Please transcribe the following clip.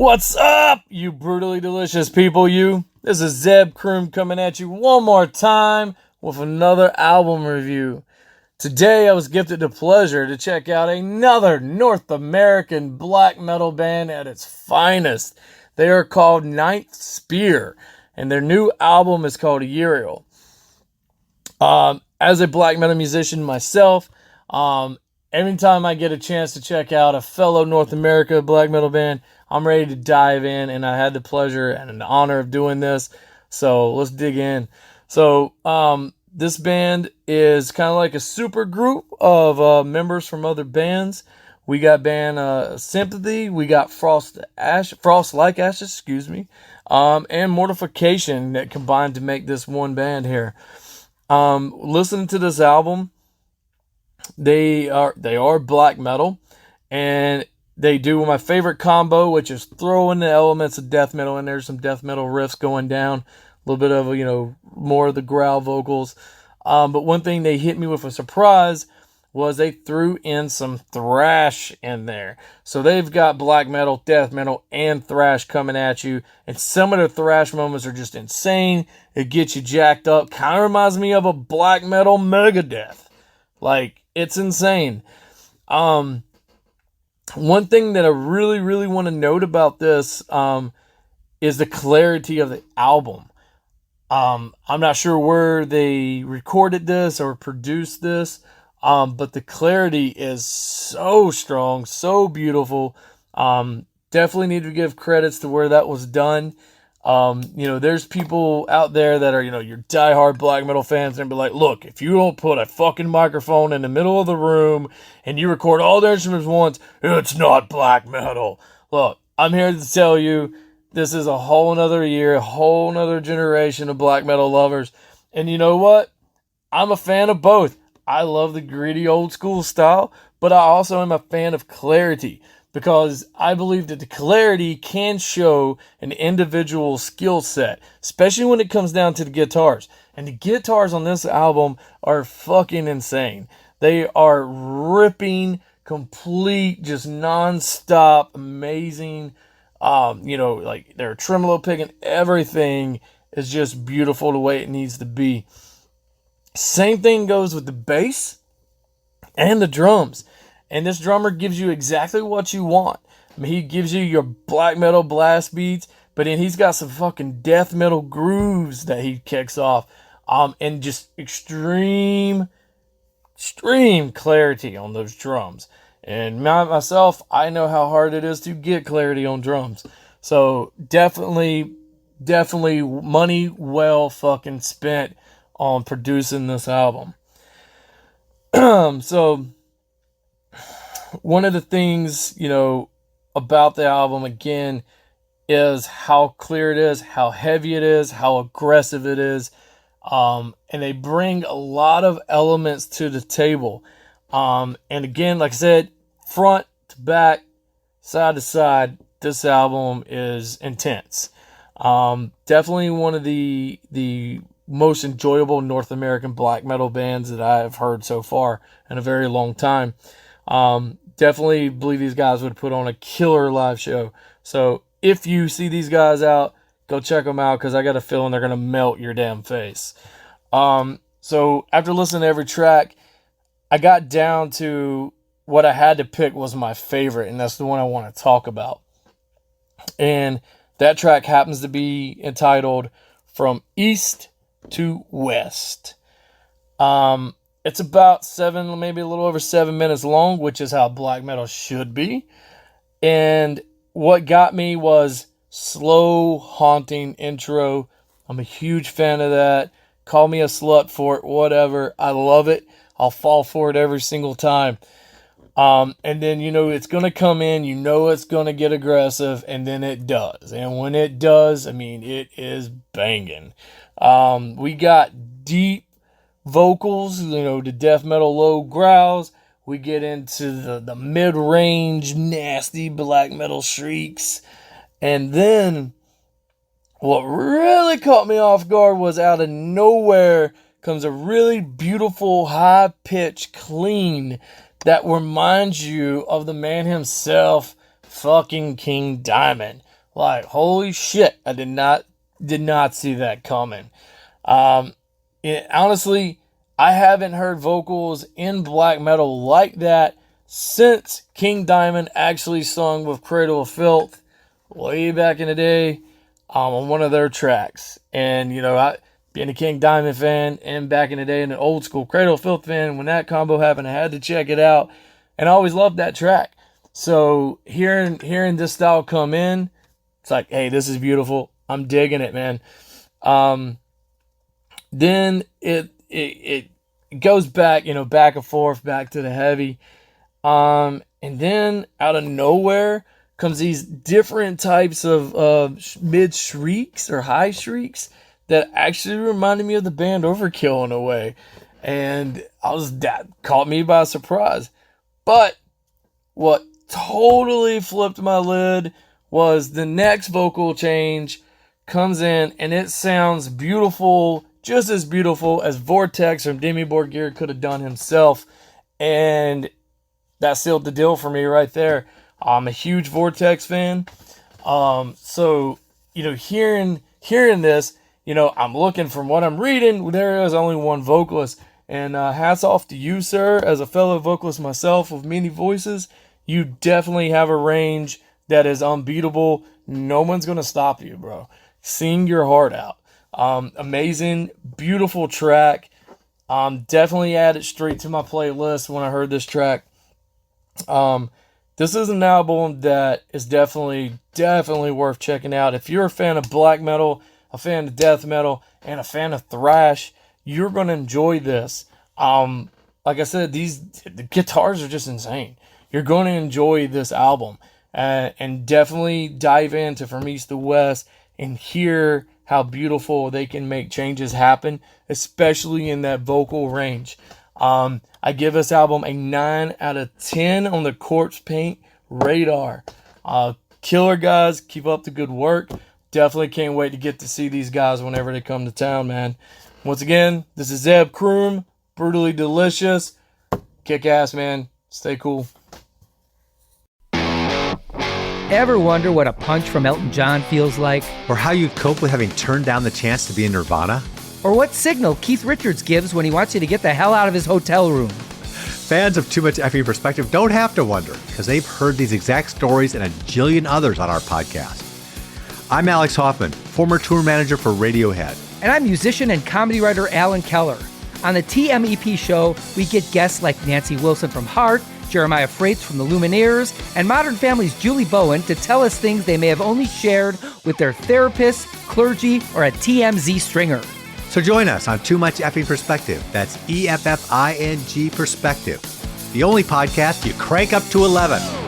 What's up, you brutally delicious people, you? This is Zeb Croom coming at you one more time with another album review. Today I was gifted the pleasure to check out another North American black metal band at its finest. They are called Ninth Spear, and their new album is called Uriel. As a black metal musician myself, every time I get a chance to check out a fellow North America black metal band, I'm ready to dive in, and I had the pleasure and the honor of doing this. So let's dig in. So this band is kind of like a super group of members from other bands. We got band Sympathy, we got Frost Like Ashes, and Mortification that combined to make this one band here. Listening to this album, they are black metal, and they do my favorite combo, which is throwing the elements of death metal in there. Some death metal riffs going down, a little bit of, more of the growl vocals. But one thing they hit me with a surprise was they threw in some thrash in there. So they've got black metal, death metal, and thrash coming at you. And some of the thrash moments are just insane. It gets you jacked up. Kind of reminds me of a black metal Megadeth. Like, it's insane. One thing that I really, really want to note about this is the clarity of the album. I'm not sure where they recorded this or produced this, but the clarity is so strong, so beautiful. Definitely need to give credits to where that was done. There's people out there that are, your diehard black metal fans and be like, look, if you don't put a fucking microphone in the middle of the room and you record all the instruments once, it's not black metal. Look, I'm here to tell you, this is a whole nother year, a whole nother generation of black metal lovers. And you know what? I'm a fan of both. I love the gritty old school style, but I also am a fan of clarity, because I believe that the clarity can show an individual skill set, especially when it comes down to the guitars. And the guitars on this album are fucking insane. They are ripping, complete, just non-stop, amazing. Their tremolo pick and everything is just beautiful the way it needs to be. Same thing goes with the bass and the drums. And this drummer gives you exactly what you want. He gives you your black metal blast beats, but then he's got some fucking death metal grooves that he kicks off. And just extreme clarity on those drums. And myself, I know how hard it is to get clarity on drums. So definitely money well fucking spent on producing this album. So one of the things, about the album, again, is how clear it is, how heavy it is, how aggressive it is. And they bring a lot of elements to the table. And again, like I said, front to back, side to side, this album is intense. Definitely one of the most enjoyable North American black metal bands that I have heard so far in a very long time. Definitely believe these guys would put on a killer live show. So if you see these guys out, go check them out, because I got a feeling they're going to melt your damn face. So after listening to every track, I got down to what I had to pick was my favorite, and that's the one I want to talk about. And that track happens to be entitled From East to West. It's about maybe a little over 7 minutes long, which is how black metal should be. And what got me was slow, haunting intro. I'm a huge fan of that. Call me a slut for it, whatever. I love it. I'll fall for it every single time. And then, it's going to come in, it's going to get aggressive, and then it does. And when it does, it is banging. We got deep vocals, the death metal low growls. We get into the mid-range, nasty black metal shrieks. And then what really caught me off guard was, out of nowhere comes a really beautiful, high-pitched clean that reminds you of the man himself, fucking King Diamond. Like, holy shit, I did not see that coming. Honestly, I haven't heard vocals in black metal like that since King Diamond actually sung with Cradle of Filth way back in the day, on one of their tracks. And, I, being a King Diamond fan and back in the day an old school Cradle of Filth fan, when that combo happened, I had to check it out. And I always loved that track. So hearing this style come in, it's like, hey, this is beautiful. I'm digging it, man. Then it goes back, back and forth, back to the heavy. And then out of nowhere comes these different types of mid shrieks or high shrieks that actually reminded me of the band Overkill in a way. And that caught me by surprise. But what totally flipped my lid was the next vocal change comes in, and it sounds beautiful, just as beautiful as Vortex from Demi Borgir could have done himself. And that sealed the deal for me right there. I'm a huge Vortex fan. So, hearing this, I'm looking from what I'm reading, there is only one vocalist. And hats off to you, sir, as a fellow vocalist myself with many voices. You definitely have a range that is unbeatable. No one's going to stop you, bro. Sing your heart out. Amazing, beautiful track. Definitely add it straight to my playlist when I heard this track. This is an album that is definitely worth checking out. If you're a fan of black metal, a fan of death metal, and a fan of thrash, you're going to enjoy this. Like I said, the guitars are just insane. You're going to enjoy this album, and definitely dive into From East to West and hear how beautiful they can make changes happen, especially in that vocal range. I give this album a 9 out of 10 on the Corpse Paint radar. Killer guys, keep up the good work. Definitely can't wait to get to see these guys whenever they come to town, man. Once again, this is Zeb Croom, Brutally Delicious. Kick ass, man. Stay cool. Ever wonder what a punch from Elton John feels like? Or how you'd cope with having turned down the chance to be in Nirvana? Or what signal Keith Richards gives when he wants you to get the hell out of his hotel room? Fans of Too Much Effing Perspective don't have to wonder, because they've heard these exact stories and a jillion others on our podcast. I'm Alex Hoffman, former tour manager for Radiohead. And I'm musician and comedy writer Alan Keller. On the TMEP show, we get guests like Nancy Wilson from Heart, Jeremiah Freites from the Lumineers, and Modern Family's Julie Bowen to tell us things they may have only shared with their therapist, clergy, or a TMZ stringer. So join us on Too Much Effing Perspective. That's EFFING Perspective. The only podcast you crank up to 11.